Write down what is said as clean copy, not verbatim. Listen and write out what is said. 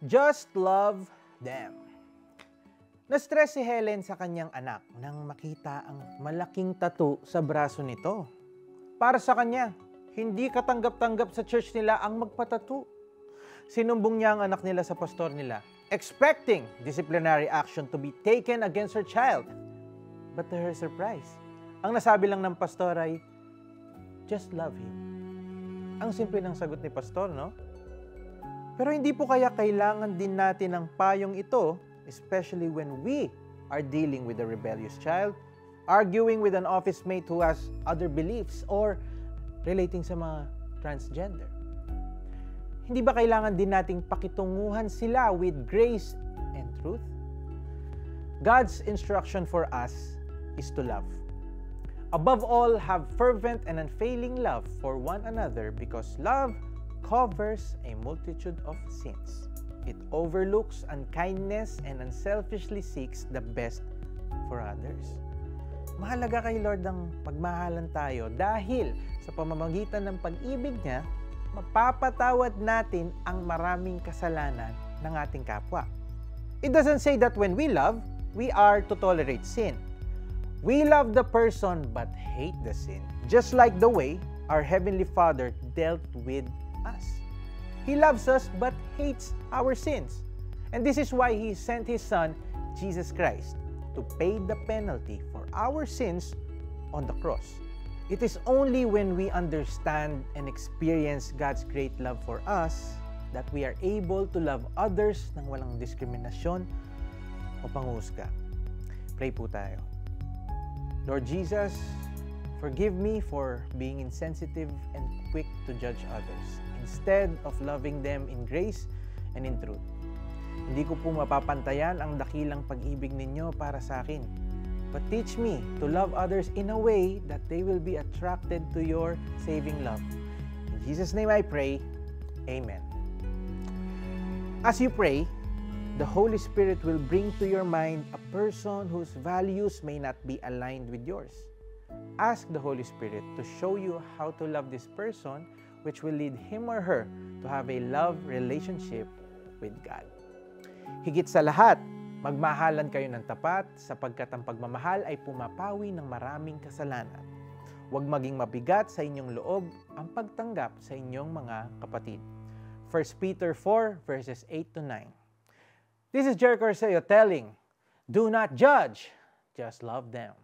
Just love them. Na-stress si Helen sa kanyang anak nang makita ang malaking tattoo sa braso nito. Para sa kanya, hindi katanggap-tanggap sa church nila ang magpatattoo. Sinumbong niya ang anak nila sa pastor nila, expecting disciplinary action to be taken against her child. But to her surprise, ang nasabi lang ng pastor ay, just love him. Ang simple ng sagot ni pastor, no? Pero hindi po kaya kailangan din natin ng payong ito, especially when we are dealing with a rebellious child, arguing with an office mate who has other beliefs, or relating sa mga transgender. Hindi ba kailangan din nating pakitunguhan sila with grace and truth? God's instruction for us is to love. Above all, have fervent and unfailing love for one another because love covers a multitude of sins. It overlooks unkindness and unselfishly seeks the best for others. Mahalaga kay Lord ang magmahalan tayo dahil sa pamamagitan ng pag-ibig niya, mapapatawad natin ang maraming kasalanan ng ating kapwa. It doesn't say that when we love, we are to tolerate sin. We love the person but hate the sin, just like the way our Heavenly Father dealt with us. He loves us but hates our sins. And this is why He sent His Son, Jesus Christ, to pay the penalty for our sins on the cross. It is only when we understand and experience God's great love for us that we are able to love others nang walang diskriminasyon o panghusga. Pray po tayo. Lord Jesus, forgive me for being insensitive and quick to judge others instead of loving them in grace and in truth. Hindi ko po mapapantayan ang dakilang pag-ibig ninyo para sa akin. But teach me to love others in a way that they will be attracted to your saving love. In Jesus' name I pray, Amen. As you pray, the Holy Spirit will bring to your mind a person whose values may not be aligned with yours. Ask the Holy Spirit to show you how to love this person, which will lead him or her to have a love relationship with God. Higit sa lahat, magmahalan kayo ng tapat sapagkat ang pagmamahal ay pumapawi ng maraming kasalanan. Huwag maging mabigat sa inyong loob ang pagtanggap sa inyong mga kapatid. 1 Peter 4 verses 8 to 9. This is Jericho Arceo telling, do not judge, just love them.